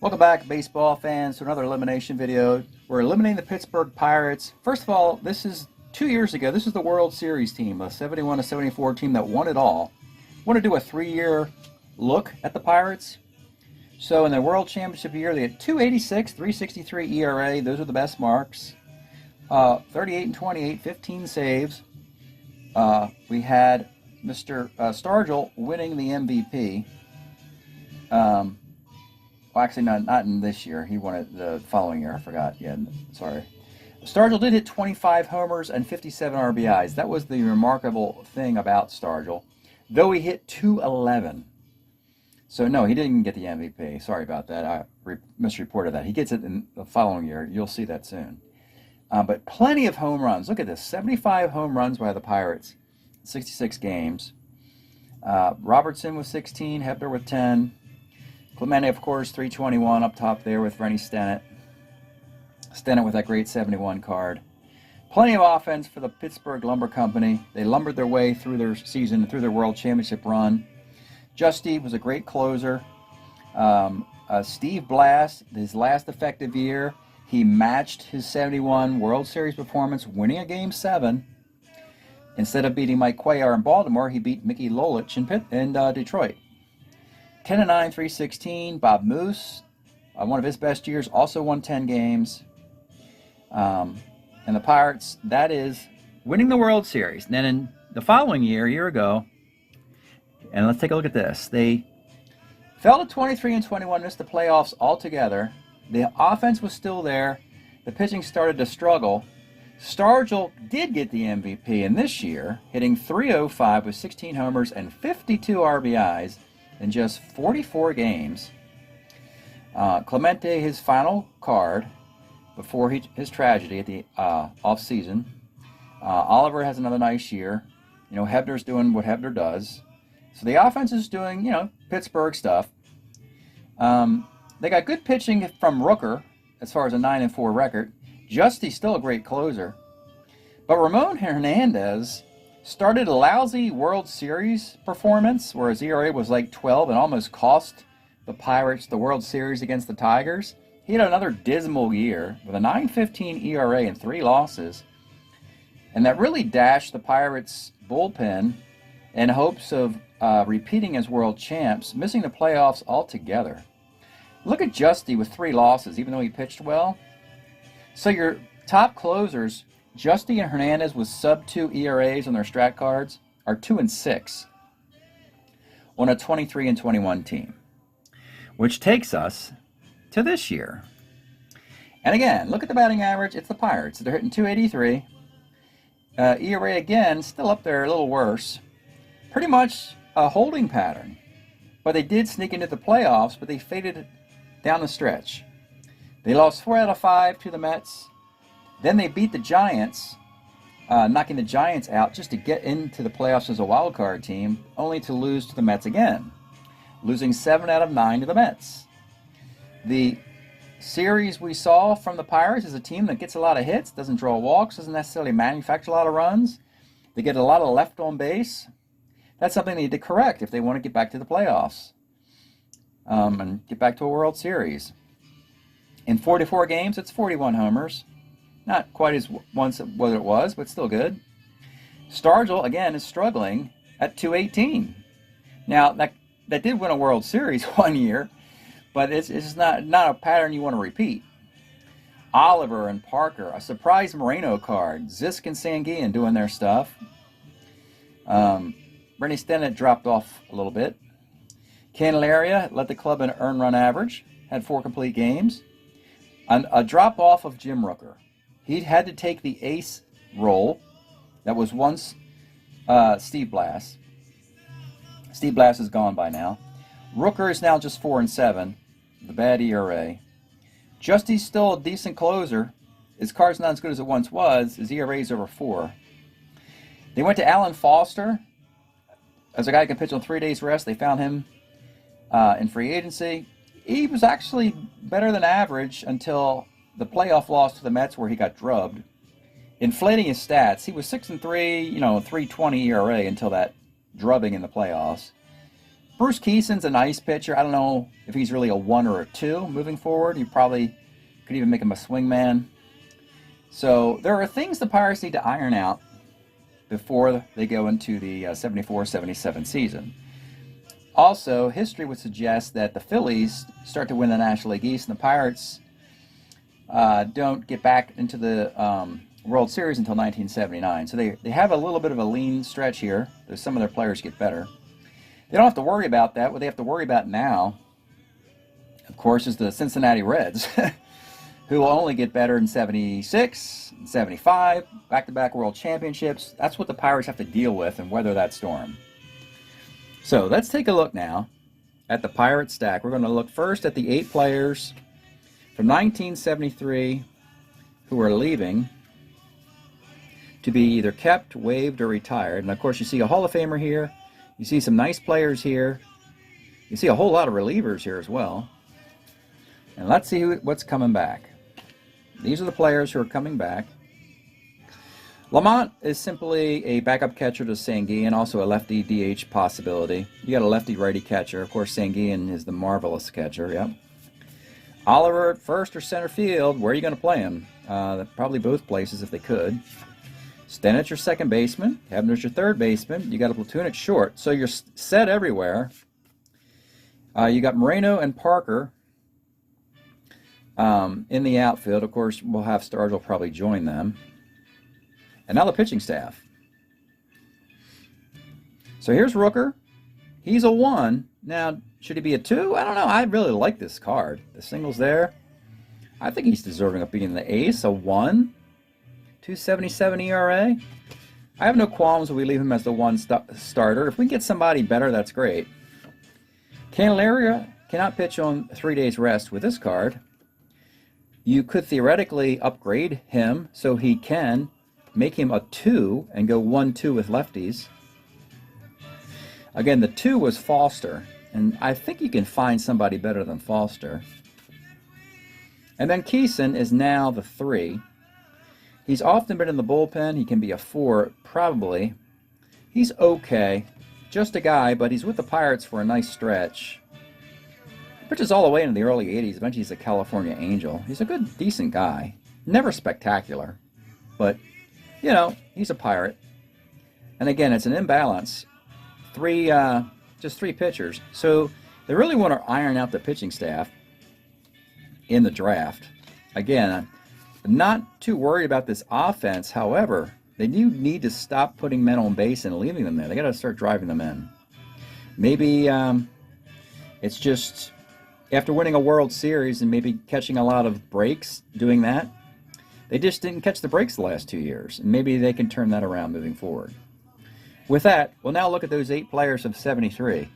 Welcome back, baseball fans, to another elimination video. We're eliminating the Pittsburgh Pirates. First of all, this is 2 years ago. This is the World Series team, a 71-74 team that won it all. I want to do a 3-year look at the Pirates. So in the World Championship year, they had 286, 363 ERA. Those are the best marks. 38-28, 15 saves. We had Mr. Stargell winning the MVP. Well, actually, not in this year. He won it the following year. I forgot. Yeah, sorry. Stargell did hit 25 homers and 57 RBIs. That was the remarkable thing about Stargell, though he hit 211. So, no, he didn't get the MVP. Sorry about that. I misreported that. He gets it in the following year. You'll see that soon. But plenty of home runs. Look at this. 75 home runs by the Pirates. 66 games. Robertson with 16. Hebner with 10. Clemente, of course, 321 up top there with Rennie Stennett. Stennett with that great 71 card. Plenty of offense for the Pittsburgh Lumber Company. They lumbered their way through their season, through their World Championship run. Justy was a great closer. Steve Blass, his last effective year, he matched his 71 World Series performance, winning a Game 7. Instead of beating Mike Cuellar in Baltimore, he beat Mickey Lolich in Detroit. 10-9, 316. Bob Moose, one of his best years, also won 10 games. And the Pirates, that is winning the World Series. And then in the following year, a year ago, and let's take a look at this. They fell to 23-21, missed the playoffs altogether. The offense was still there. The pitching started to struggle. Stargell did get the MVP in this year, hitting .305 with 16 homers and 52 RBIs. In just 44 games. Clemente, his final card before his tragedy at the off-season. Oliver has another nice year. You know, Hebner's doing what Hebner does. So the offense is doing, Pittsburgh stuff. They got good pitching from Rooker as far as a 9-4 record. Justy's still a great closer. But Ramon Hernandez started a lousy World Series performance where his ERA was like 12 and almost cost the Pirates the World Series against the Tigers. He had another dismal year with a 9.15 ERA and 3 losses. And that really dashed the Pirates' bullpen in hopes of repeating as world champs, missing the playoffs altogether. Look at Justy with 3 losses, even though he pitched well. So your top closers, Justy and Hernandez with sub-2 ERAs on their strat cards, are 2-6 on a 23-21 team, which takes us to this year. And again, look at the batting average. It's the Pirates. They're hitting .283. ERA again, still up there, a little worse. Pretty much a holding pattern. But they did sneak into the playoffs, but they faded down the stretch. They lost 4 out of 5 to the Mets. Then they beat the Giants, knocking the Giants out just to get into the playoffs as a wild card team, only to lose to the Mets again, losing 7 out of 9 to the Mets. The series we saw from the Pirates is a team that gets a lot of hits, doesn't draw walks, doesn't necessarily manufacture a lot of runs. They get a lot of left on base. That's something they need to correct if they want to get back to the playoffs and get back to a World Series. In 44 games, it's 41 homers. Not quite as once what it was, but still good. Stargell, again, is struggling at .218. Now, that did win a World Series one year, but it's just not a pattern you want to repeat. Oliver and Parker, a surprise Moreno card. Zisk and Sanguillen doing their stuff. Rennie Stennett dropped off a little bit. Candelaria led the club in earned run average, had 4 complete games. A drop-off of Jim Rooker. He had to take the ace role that was once Steve Blass. Steve Blass is gone by now. Rooker is now just 4-7, the bad ERA. Justy's still a decent closer. His card's not as good as it once was. His ERA is over 4. They went to Alan Foster as a guy who can pitch on 3 days rest. They found him in free agency. He was actually better than average until the playoff loss to the Mets where he got drubbed, inflating his stats. He was 6-3, 3.20 ERA until that drubbing in the playoffs. Bruce Keeson's a nice pitcher. I don't know if he's really a 1 or a 2 moving forward. You probably could even make him a swingman. So there are things the Pirates need to iron out before they go into the 74-77 season. Also, history would suggest that the Phillies start to win the National League East, and the Pirates don't get back into the World Series until 1979. So they have a little bit of a lean stretch here. Some of their players get better. They don't have to worry about that. What they have to worry about now, of course, is the Cincinnati Reds, who will only get better in 76, 75, back-to-back World Championships. That's what the Pirates have to deal with and weather that storm. So let's take a look now at the Pirate stack. We're going to look first at the 8 players from 1973 who are leaving to be either kept, waived, or retired. And of course, you see a Hall of Famer here. You see some nice players here. You see a whole lot of relievers here as well. And let's see what's coming back. These are the players who are coming back. Lamont is simply a backup catcher to Sanguillen, also a lefty DH possibility. You got a lefty-righty catcher. Of course, Sanguillen is the marvelous catcher, yep. Oliver at first or center field. Where are you going to play him? Probably both places if they could. Stennett's your second baseman. Hebner's your third baseman. You got a platoon at short. So you're set everywhere. You got Moreno and Parker in the outfield. Of course, we'll have Stargell probably join them. And now the pitching staff. So here's Rooker. He's a 1. Now, should he be a 2? I don't know. I really like this card. The single's there. I think he's deserving of being the ace. A 1. 2.77 ERA. I have no qualms if we leave him as the 1 starter. If we get somebody better, that's great. Candelaria cannot pitch on 3 days rest with this card. You could theoretically upgrade him so he can make him a 2 and go 1-2 with lefties. Again, the 2 was Foster, and I think you can find somebody better than Foster. And then Keeson is now the 3. He's often been in the bullpen. He can be a 4, probably. He's okay. Just a guy, but he's with the Pirates for a nice stretch. Pitches all the way into the early 80s. Eventually he's a California Angel. He's a good, decent guy. Never spectacular, but, you know, he's a Pirate. And again, it's an imbalance. Just 3 pitchers. So they really want to iron out the pitching staff in the draft. Again, I'm not too worried about this offense. However, they do need to stop putting men on base and leaving them there. They got to start driving them in. Maybe it's just after winning a World Series and maybe catching a lot of breaks doing that. They just didn't catch the breaks the last 2 years. And maybe they can turn that around moving forward. With that, we'll now look at those 8 players of 73.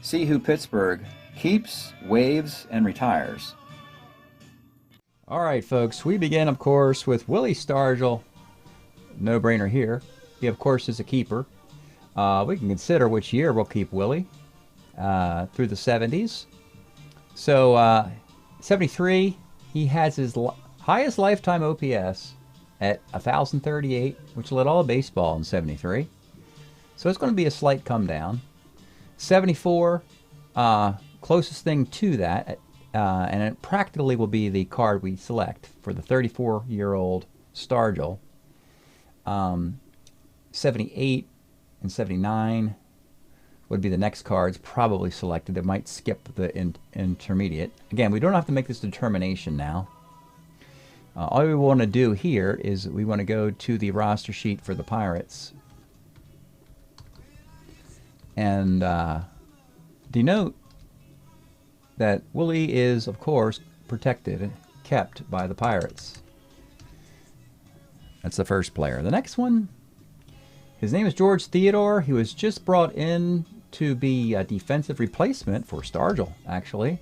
See who Pittsburgh keeps, waives, and retires. All right, folks, we begin, of course, with Willie Stargell. No-brainer here. He, of course, is a keeper. We can consider which year we'll keep Willie through the 70s. So, 73, he has his highest lifetime OPS at 1,038, which led all of baseball in 73. So it's going to be a slight come down. 74, closest thing to that, and it practically will be the card we select for the 34-year-old Stargell. 78 and 79 would be the next cards probably selected. They might skip the intermediate. Again, we don't have to make this determination now. All we want to do here is we want to go to the roster sheet for the Pirates and denote that Willie is, of course, protected, kept by the Pirates. That's the first player. The next one, his name is George Theodore. He was just brought in to be a defensive replacement for Stargell, actually,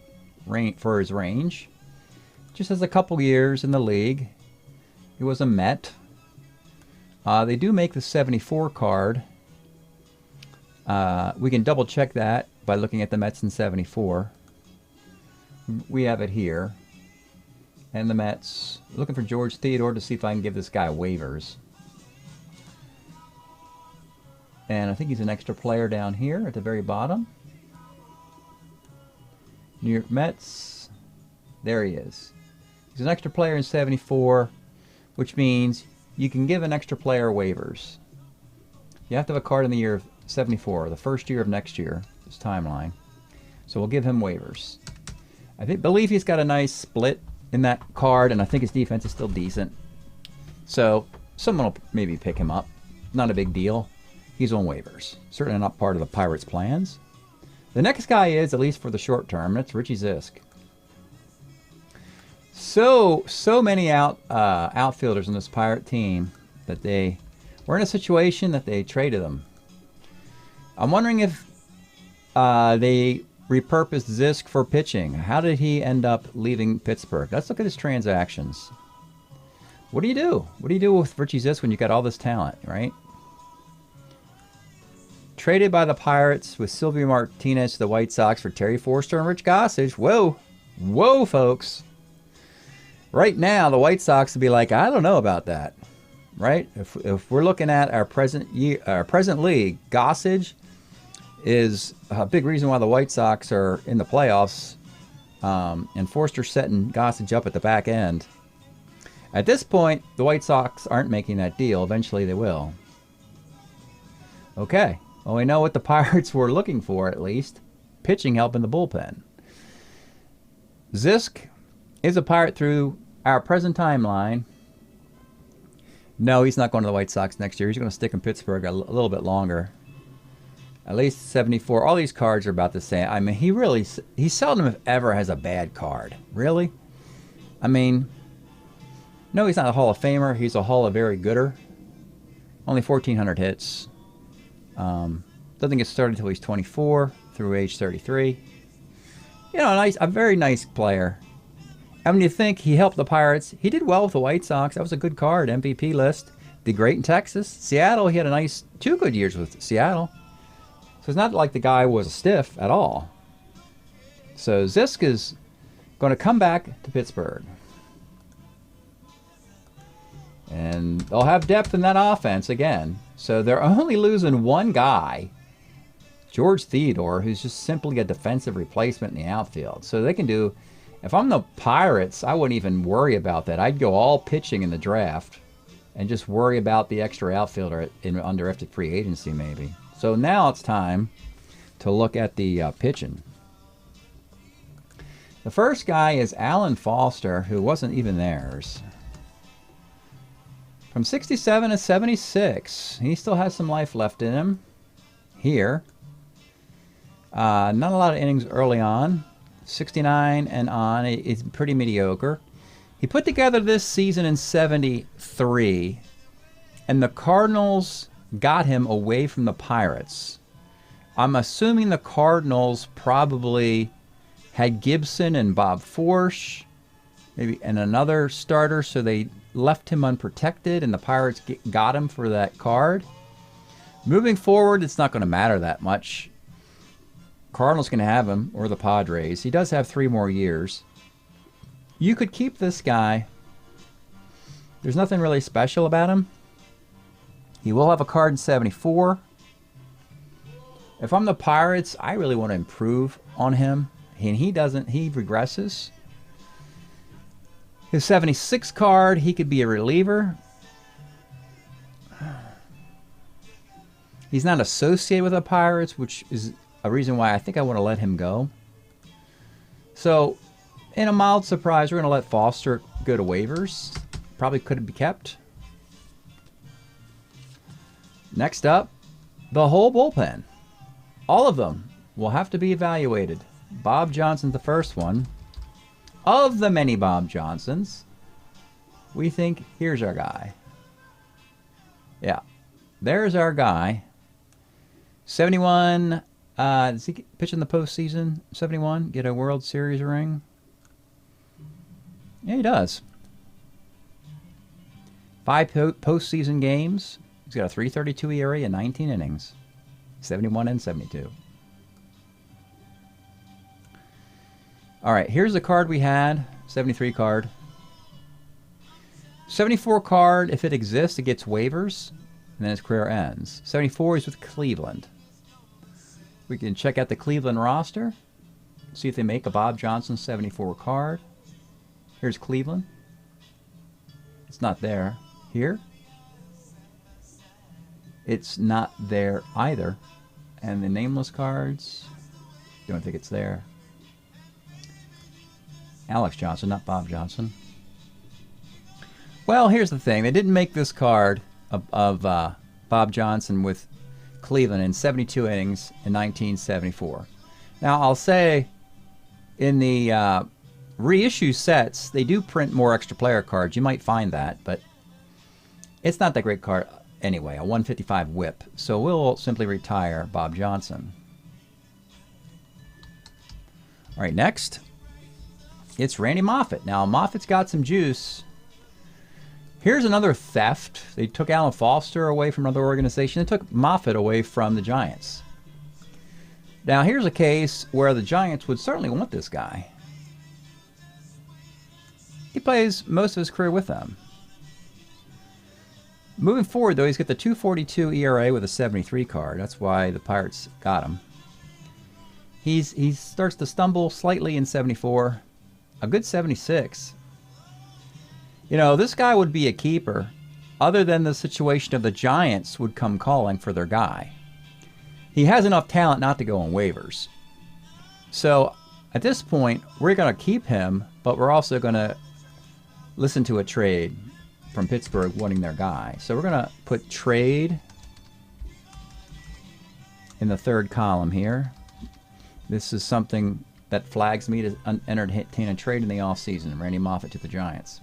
for his range. Just has a couple years in the league. He was a Met. They do make the 74 card. We can double check that by looking at the Mets in 74. We have it here. And the Mets, looking for George Theodore to see if I can give this guy waivers. And I think he's an extra player down here at the very bottom. New York Mets. There he is. He's an extra player in 74, which means you can give an extra player waivers. You have to have a card in the year of 74, the first year of next year, this timeline. So we'll give him waivers. Believe he's got a nice split in that card, and I think his defense is still decent. So someone will maybe pick him up. Not a big deal. He's on waivers. Certainly not part of the Pirates' plans. The next guy is, at least for the short term, that's Richie Zisk. So many outfielders in this Pirate team that they were in a situation that they traded them. I'm wondering if they repurposed Zisk for pitching. How did he end up leaving Pittsburgh? Let's look at his transactions. What do you do? What do you do with Richie Zisk when you got all this talent, right? Traded by the Pirates with Silvio Martinez to the White Sox for Terry Forster and Rich Gossage. Whoa. Whoa, folks. Right now, the White Sox would be like, I don't know about that. Right? If we're looking at our present league, Gossage is a big reason why the White Sox are in the playoffs, and Forster setting Gossage up at the back end. At this point, the White Sox aren't making that deal. Eventually they will. Okay. Well, we know what the Pirates were looking for, at least. Pitching help in the bullpen. Zisk is a Pirate through our present timeline. No, he's not going to the White Sox next year. He's going to stick in Pittsburgh a little bit longer. At least 74. All these cards are about the same. I mean, he seldom if ever has a bad card. Really? I mean, no, he's not a Hall of Famer. He's a Hall of Very Gooder. Only 1,400 hits. Doesn't get started until he's 24 through age 33. You know, a very nice player. And when you think he helped the Pirates, he did well with the White Sox. That was a good card, MVP list. Did great in Texas. Seattle, he had a nice 2 good years with Seattle. So it's not like the guy was a stiff at all. So Zisk is going to come back to Pittsburgh. And they'll have depth in that offense again. So they're only losing one guy, George Theodore, who's just simply a defensive replacement in the outfield. So they can do, if I'm the Pirates, I wouldn't even worry about that. I'd go all pitching in the draft and just worry about the extra outfielder in undrafted free agency maybe. So now it's time to look at the pitching. The first guy is Alan Foster, who wasn't even theirs. From 67 to 76, he still has some life left in him here. Not a lot of innings early on. 69 and on, it's pretty mediocre. He put together this season in 73, and the Cardinals got him away from the Pirates. I'm assuming the Cardinals probably had Gibson and Bob Forsch, maybe, and another starter, so they left him unprotected, and the Pirates got him for that card. Moving forward, it's not going to matter that much. Cardinals can have him, or the Padres. He does have 3 more years. You could keep this guy. There's nothing really special about him. He will have a card in 74. If I'm the Pirates, I really want to improve on him. And he doesn't. He regresses. His 76 card, he could be a reliever. He's not associated with the Pirates, which is a reason why I think I want to let him go. So, in a mild surprise, we're going to let Foster go to waivers. Probably could be kept. Next up, the whole bullpen. All of them will have to be evaluated. Bob Johnson's the first one. Of the many Bob Johnsons, we think, here's our guy. Yeah, there's our guy. 71, does he pitch in the postseason? 71, get a World Series ring? Yeah, he does. 5 postseason games. He's got a 3.32 ERA and 19 innings. 71 and 72. All right, here's the card we had. 73 card. 74 card, if it exists, it gets waivers, and then his career ends. 74 is with Cleveland. We can check out the Cleveland roster. See if they make a Bob Johnson 74 card. Here's Cleveland. It's not there. Here. It's not there either. And the nameless cards, don't think it's there. Alex Johnson, not Bob Johnson. Well, here's the thing. They didn't make this card of Bob Johnson with Cleveland in 72 innings in 1974. Now, I'll say in the reissue sets, they do print more extra player cards. You might find that, but it's not that great card anyway, a 155 whip. So we'll simply retire Bob Johnson. All right, next, it's Randy Moffett. Now, Moffat's got some juice. Here's another theft. They took Alan Foster away from another organization. They took Moffett away from the Giants. Now, here's a case where the Giants would certainly want this guy. He plays most of his career with them. Moving forward, though, he's got the 2.42 ERA with a 73 card. That's why the Pirates got him. He starts to stumble slightly in 74. A good 76. You know, this guy would be a keeper other than the situation of the Giants would come calling for their guy. He has enough talent not to go on waivers. So at this point, we're going to keep him, but we're also going to listen to a trade from Pittsburgh wanting their guy. So we're going to put trade in the third column here. This is something that flags me to entertain a trade in the offseason. Randy Moffett to the Giants.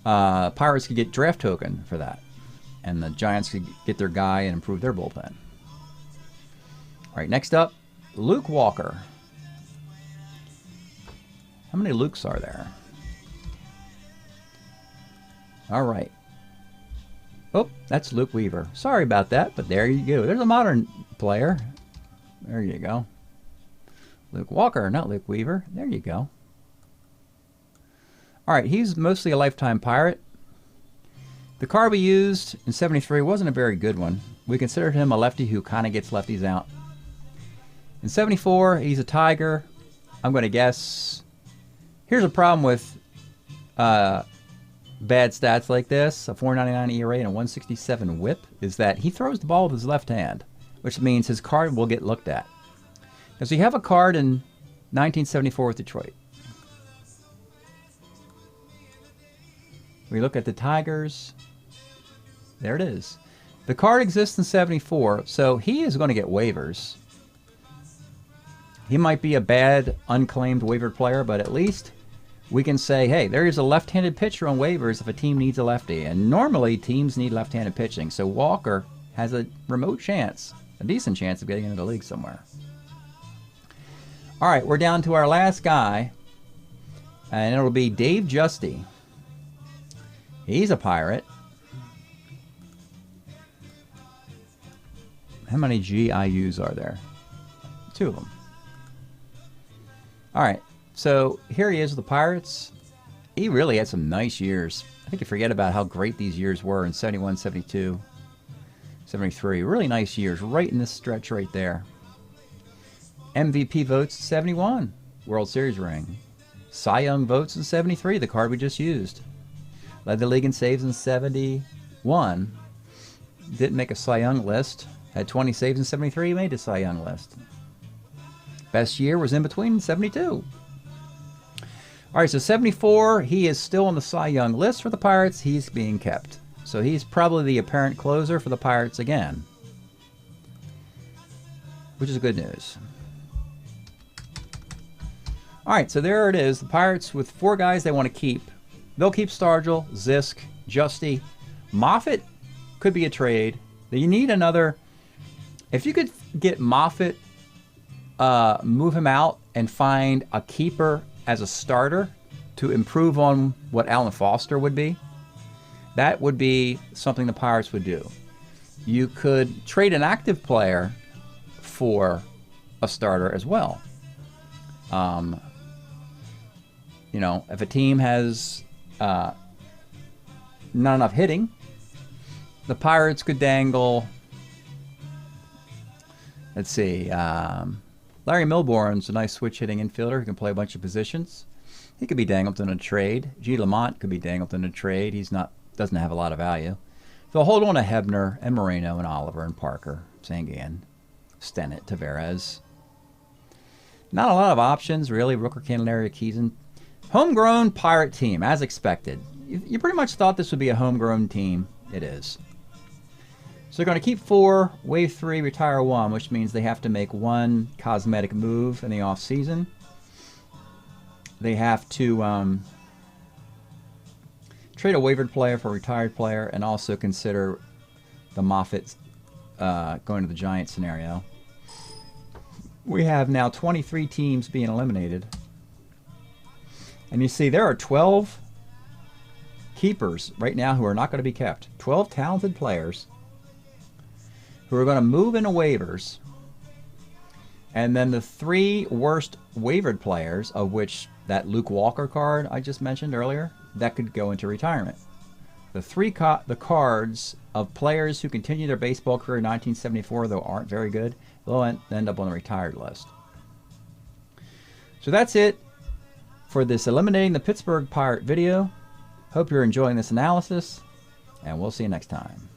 Pirates could get draft token for that. And the Giants could get their guy and improve their bullpen. All right, next up, Luke Walker. How many Lukes are there? All right. Oh, that's Luke Weaver. Sorry about that, but there you go. There's a modern player. There you go. Luke Walker, not Luke Weaver. There you go. All right, he's mostly a lifetime Pirate. The card we used in 73 wasn't a very good one. We considered him a lefty who kind of gets lefties out. In 74, he's a Tiger. I'm going to guess. Here's a problem with bad stats like this, a 4.99 ERA and a 167 whip, is that he throws the ball with his left hand, which means his card will get looked at. Does he have a card in 1974 with Detroit? We look at the Tigers. There it is. The card exists in 74, so he is going to get waivers. He might be a bad, unclaimed waivered player, but at least we can say, hey, there is a left-handed pitcher on waivers if a team needs a lefty. And normally, teams need left-handed pitching, so Walker has a remote chance, a decent chance of getting into the league somewhere. All right, we're down to our last guy, and it'll be Dave Justy. He's a Pirate. How many GIUs are there? 2 of them. All right, so here he is with the Pirates. He really had some nice years. I think you forget about how great these years were in 71, 72, 73. Really nice years, right in this stretch right there. MVP votes 71, World Series ring. Cy Young votes in 73, the card we just used. Led the league in saves in 71. Didn't make a Cy Young list. Had 20 saves in 73, made a Cy Young list. Best year was in between 72. All right, so 74, he is still on the Cy Young list for the Pirates. He's being kept. So he's probably the apparent closer for the Pirates again, which is good news. All right, so there it is. The Pirates with 4 guys they want to keep. They'll keep Stargell, Zisk, Justy. Moffett could be a trade. You need another. If you could get Moffett, move him out, and find a keeper as a starter to improve on what Alan Foster would be, that would be something the Pirates would do. You could trade an active player for a starter as well. You know, if a team has not enough hitting, the Pirates could dangle, let's see, Larry Milborn's a nice switch-hitting infielder who can play a bunch of positions. He could be dangled in a trade. G. Lamont could be dangled in a trade. Doesn't have a lot of value. They'll hold on to Hebner and Moreno and Oliver and Parker, Sangan, Stennett, Tavares. Not a lot of options, really. Rooker, Candelaria, Keeson. Homegrown Pirate team, as expected. You pretty much thought this would be a homegrown team. It is. So they're going to keep 4, waive 3, retire 1, which means they have to make 1 cosmetic move in the offseason. They have to trade a waived player for a retired player and also consider the Moffitt going to the Giants scenario. We have now 23 teams being eliminated. And you see there are 12 keepers right now who are not going to be kept. 12 talented players who are going to move into waivers. And then the 3 worst waived players, of which that Luke Walker card I just mentioned earlier, that could go into retirement. The cards of players who continue their baseball career in 1974, though aren't very good, they'll end up on the retired list. So that's it for this Eliminating the Pittsburgh Pirate video. Hope you're enjoying this analysis, and we'll see you next time.